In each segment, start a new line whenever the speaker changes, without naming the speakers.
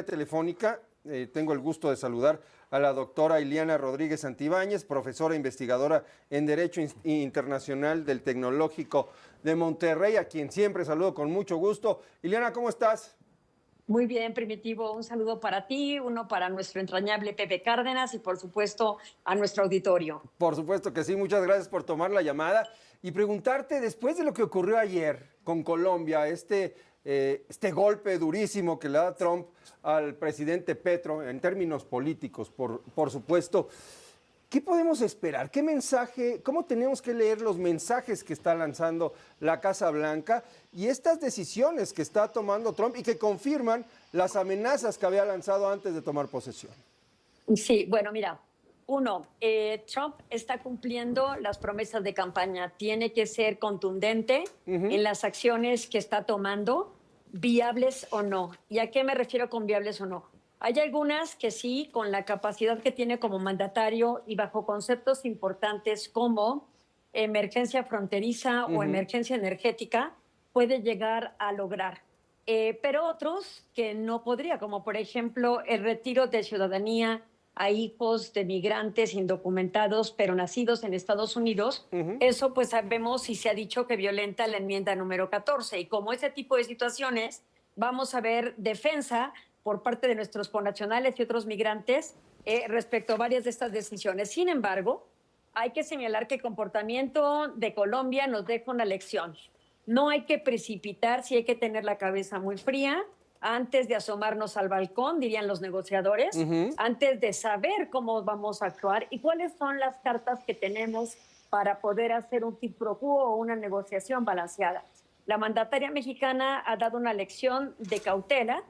línea telefónica tengo el gusto de saludar a la doctora Ileana Rodríguez Santibáñez, profesora investigadora en Derecho Internacional del Tecnológico de Monterrey, a quien siempre saludo con mucho gusto. Ileana, ¿cómo estás?
Muy bien, Primitivo. Un saludo para ti, uno para nuestro entrañable Pepe Cárdenas y, por supuesto, a nuestro auditorio.
Por supuesto que sí, muchas gracias por tomar la llamada y preguntarte, después de lo que ocurrió ayer con Colombia, este golpe durísimo que le da Trump al presidente Petro en términos políticos, por supuesto, ¿qué podemos esperar? ¿Qué mensaje, cómo tenemos que leer los mensajes que está lanzando la Casa Blanca y estas decisiones que está tomando Trump y que confirman las amenazas que había lanzado antes de tomar posesión?
Sí, bueno, mira, Trump está cumpliendo las promesas de campaña. Tiene que ser contundente en las acciones que está tomando, viables o no. ¿Y a qué me refiero con viables o no? Hay algunas que sí, con la capacidad que tiene como mandatario y bajo conceptos importantes como emergencia fronteriza o emergencia energética, puede llegar a lograr. Pero otros que no podría, como por ejemplo el retiro de ciudadanía a hijos de migrantes indocumentados pero nacidos en Estados Unidos, eso pues sabemos y se ha dicho que violenta la enmienda número 14. Y como ese tipo de situaciones, vamos a ver defensa por parte de nuestros connacionales y otros migrantes respecto a varias de estas decisiones. Sin embargo, hay que señalar que el comportamiento de Colombia nos deja una lección. No hay que precipitar, sí hay que tener la cabeza muy fría antes de asomarnos al balcón, dirían los negociadores, antes de saber cómo vamos a actuar y cuáles son las cartas que tenemos para poder hacer un quid pro quo o una negociación balanceada. La mandataria mexicana ha dado una lección de cautela,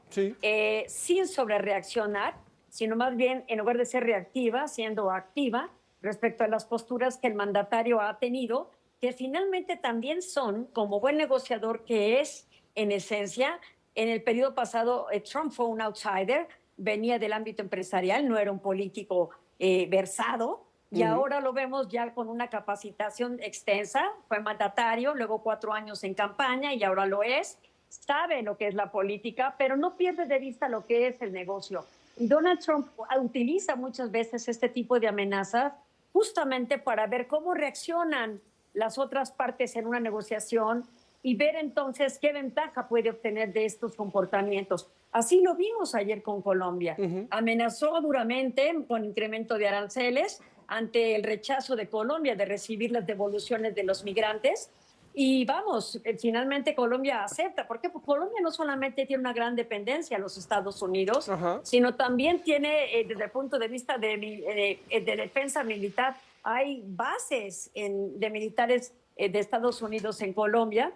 sin sobrereaccionar, sino más bien, en lugar de ser reactiva, siendo activa respecto a las posturas que el mandatario ha tenido, que finalmente también son, como buen negociador que es, en esencia, en el periodo pasado Trump fue un outsider, venía del ámbito empresarial, no era un político versado, y ahora lo vemos ya con una capacitación extensa, fue mandatario, luego 4 años en campaña y ahora lo es, sabe lo que es la política, pero no pierde de vista lo que es el negocio. Y Donald Trump utiliza muchas veces este tipo de amenazas justamente para ver cómo reaccionan las otras partes en una negociación y ver entonces qué ventaja puede obtener de estos comportamientos. Así lo vimos ayer con Colombia. Amenazó duramente con incremento de aranceles ante el rechazo de Colombia de recibir las devoluciones de los migrantes. Y vamos, finalmente Colombia acepta, porque Colombia no solamente tiene una gran dependencia a los Estados Unidos, sino también tiene, desde el punto de vista de defensa militar, hay bases de militares de Estados Unidos en Colombia.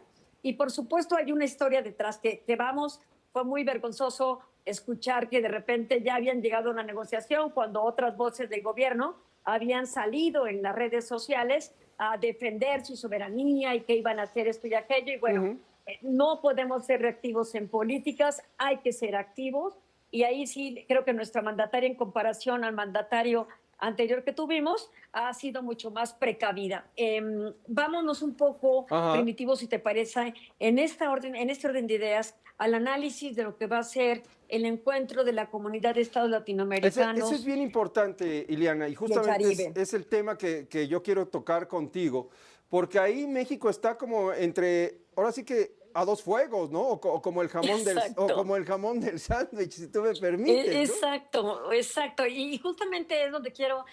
Y por supuesto hay una historia detrás que vamos, fue muy vergonzoso escuchar que de repente ya habían llegado a una negociación cuando otras voces del gobierno habían salido en las redes sociales a defender su soberanía y que iban a hacer esto y aquello. Y bueno, no podemos ser reactivos en políticas, hay que ser activos. Y ahí sí creo que nuestra mandataria, en comparación al mandatario anterior que tuvimos, ha sido mucho más precavida. Vámonos un poco, Primitivo, si te parece, en este orden de ideas, al análisis de lo que va a ser el encuentro de la comunidad de estados latinoamericanos.
Eso es bien importante, Ileana, y justamente es el tema que yo quiero tocar contigo, porque ahí México está como entre, ahora sí que a dos fuegos, ¿no? O como el jamón del sándwich, si tú me permites,
¿no? Exacto. Y justamente es donde quiero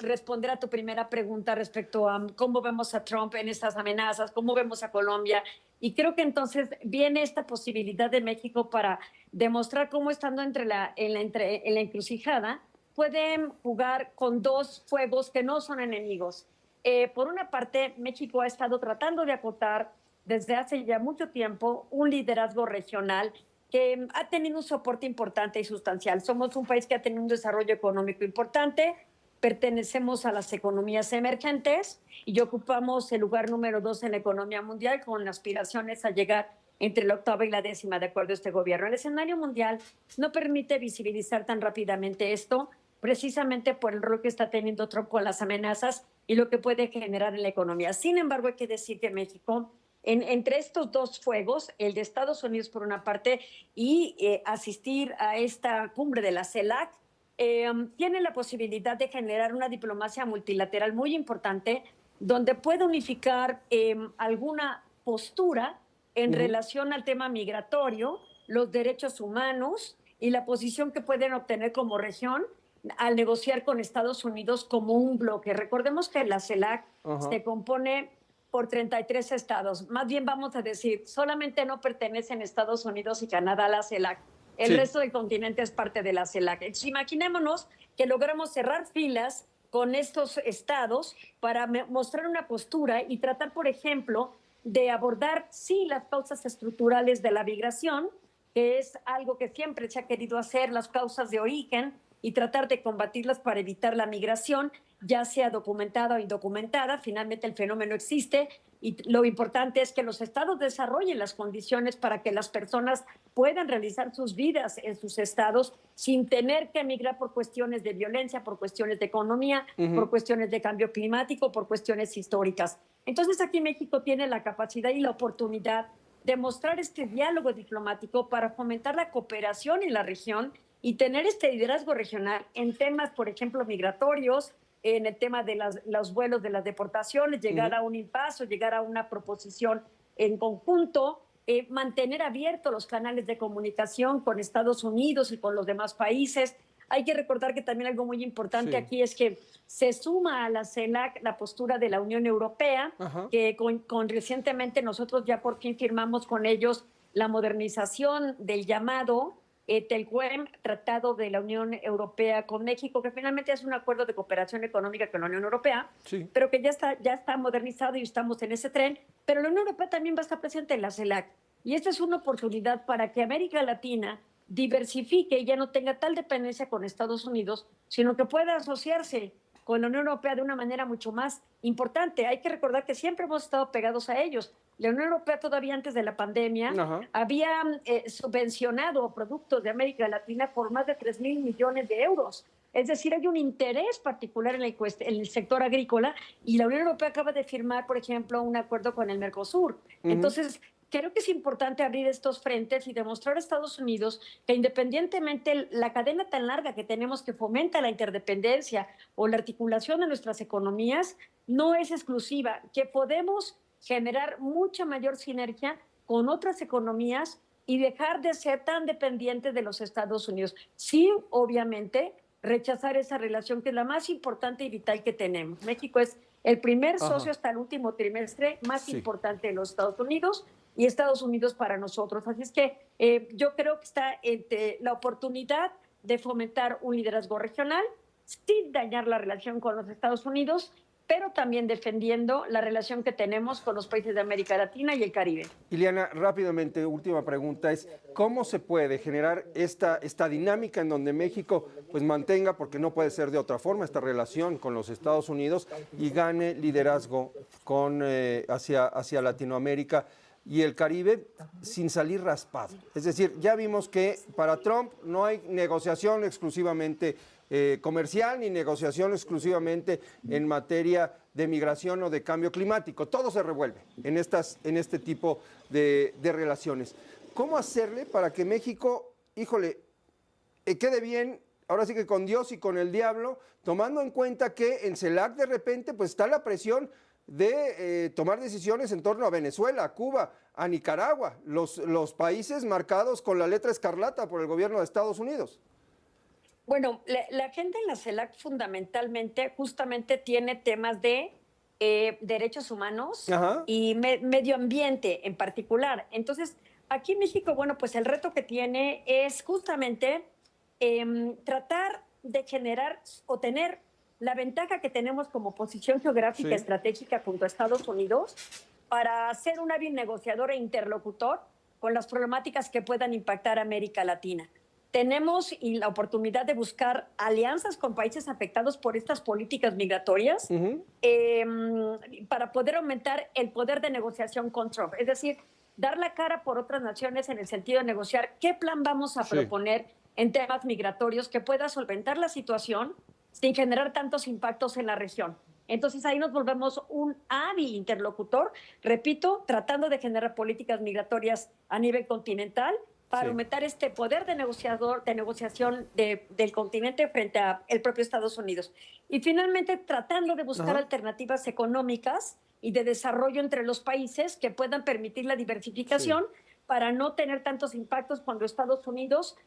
responder a tu primera pregunta respecto a cómo vemos a Trump en estas amenazas, cómo vemos a Colombia. Y creo que entonces viene esta posibilidad de México para demostrar cómo, estando en la encrucijada, pueden jugar con dos fuegos que no son enemigos. Por una parte, México ha estado tratando de acotar desde hace ya mucho tiempo un liderazgo regional que ha tenido un soporte importante y sustancial. Somos un país que ha tenido un desarrollo económico importante, pertenecemos a las economías emergentes y ocupamos el lugar número 2 en la economía mundial, con aspiraciones a llegar entre la 8ª y la 10ª, de acuerdo a este gobierno. El escenario mundial no permite visibilizar tan rápidamente esto, precisamente por el rol que está teniendo Trump con las amenazas y lo que puede generar en la economía. Sin embargo, hay que decir que México entre estos dos fuegos, el de Estados Unidos por una parte y asistir a esta cumbre de la CELAC, tiene la posibilidad de generar una diplomacia multilateral muy importante donde pueda unificar alguna postura en relación al tema migratorio, los derechos humanos y la posición que pueden obtener como región al negociar con Estados Unidos como un bloque. Recordemos que la CELAC se compone por 33 estados. Más bien vamos a decir, solamente no pertenecen Estados Unidos y Canadá a la CELAC. El resto del continente es parte de la CELAC. Entonces, imaginémonos que logramos cerrar filas con estos estados para mostrar una postura y tratar, por ejemplo, de abordar, sí, las causas estructurales de la migración, que es algo que siempre se ha querido hacer, las causas de origen, y tratar de combatirlas para evitar la migración, ya sea documentada o indocumentada. Finalmente el fenómeno existe y lo importante es que los estados desarrollen las condiciones para que las personas puedan realizar sus vidas en sus estados sin tener que emigrar por cuestiones de violencia, por cuestiones de economía, por cuestiones de cambio climático, por cuestiones históricas. Entonces aquí México tiene la capacidad y la oportunidad de mostrar este diálogo diplomático para fomentar la cooperación en la región y tener este liderazgo regional en temas, por ejemplo, migratorios, en el tema de los vuelos de las deportaciones, llegar a un impasse, llegar a una proposición en conjunto, mantener abiertos los canales de comunicación con Estados Unidos y con los demás países. Hay que recordar que también algo muy importante aquí es que se suma a la CELAC la postura de la Unión Europea, que recientemente nosotros ya por fin firmamos con ellos la modernización del llamado TELCUEM, Tratado de la Unión Europea con México, que finalmente es un acuerdo de cooperación económica con la Unión Europea, pero que ya está modernizado y estamos en ese tren, pero la Unión Europea también va a estar presente en la CELAC. Y esta es una oportunidad para que América Latina diversifique y ya no tenga tal dependencia con Estados Unidos, sino que pueda asociarse con la Unión Europea de una manera mucho más importante. Hay que recordar que siempre hemos estado pegados a ellos. La Unión Europea todavía antes de la pandemia había subvencionado productos de América Latina por más de 3,000 millones de euros. Es decir, hay un interés particular en el sector agrícola y la Unión Europea acaba de firmar, por ejemplo, un acuerdo con el Mercosur. Entonces, creo que es importante abrir estos frentes y demostrar a Estados Unidos que independientemente la cadena tan larga que tenemos que fomenta la interdependencia o la articulación de nuestras economías no es exclusiva, que podemos generar mucha mayor sinergia con otras economías y dejar de ser tan dependientes de los Estados Unidos. Sí, obviamente, rechazar esa relación que es la más importante y vital que tenemos. México es el primer socio hasta el último trimestre más importante de los Estados Unidos y Estados Unidos para nosotros. Así es que yo creo que está la oportunidad de fomentar un liderazgo regional sin dañar la relación con los Estados Unidos, pero también defendiendo la relación que tenemos con los países de América Latina y el Caribe.
Ileana, rápidamente, última pregunta es, ¿cómo se puede generar esta dinámica en donde México pues mantenga, porque no puede ser de otra forma, esta relación con los Estados Unidos y gane liderazgo hacia Latinoamérica y el Caribe sin salir raspado? Es decir, ya vimos que para Trump no hay negociación exclusivamente comercial ni negociación exclusivamente en materia de migración o de cambio climático. Todo se revuelve en este tipo de relaciones. ¿Cómo hacerle para que México, quede bien, ahora sí que con Dios y con el diablo, tomando en cuenta que en CELAC de repente pues está la presión de tomar decisiones en torno a Venezuela, a Cuba, a Nicaragua, los países marcados con la letra escarlata por el gobierno de Estados Unidos?
Bueno, la agenda en la CELAC fundamentalmente justamente tiene temas de derechos humanos y medio ambiente en particular. Entonces, aquí en México, bueno, pues el reto que tiene es justamente tratar de generar o tener la ventaja que tenemos como posición geográfica estratégica junto a Estados Unidos para ser un hábil negociador e interlocutor con las problemáticas que puedan impactar a América Latina. Tenemos la oportunidad de buscar alianzas con países afectados por estas políticas migratorias para poder aumentar el poder de negociación con Trump. Es decir, dar la cara por otras naciones en el sentido de negociar qué plan vamos a proponer en temas migratorios que pueda solventar la situación sin generar tantos impactos en la región. Entonces ahí nos volvemos un hábil interlocutor, repito, tratando de generar políticas migratorias a nivel continental para aumentar este poder de negociación del continente frente al propio Estados Unidos. Y finalmente tratando de buscar alternativas económicas y de desarrollo entre los países que puedan permitir la diversificación para no tener tantos impactos cuando Estados Unidos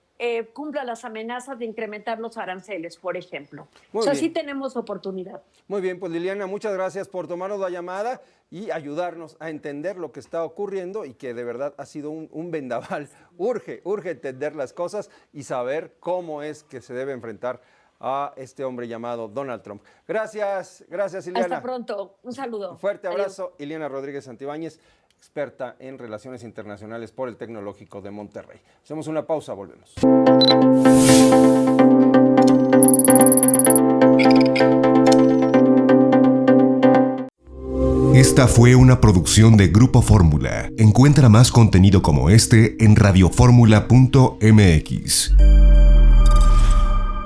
cumpla las amenazas de incrementar los aranceles, por ejemplo. O sea, sí tenemos oportunidad.
Muy bien, pues Liliana, muchas gracias por tomarnos la llamada y ayudarnos a entender lo que está ocurriendo y que de verdad ha sido un vendaval. Urge entender las cosas y saber cómo es que se debe enfrentar a este hombre llamado Donald Trump. Gracias, Ileana.
Hasta pronto, un saludo.
Un fuerte abrazo.
Adiós.
Ileana Rodríguez Santibáñez, experta en relaciones internacionales por el Tecnológico de Monterrey. Hacemos una pausa, volvemos.
Esta fue una producción de Grupo Fórmula. Encuentra más contenido como este en radioformula.mx.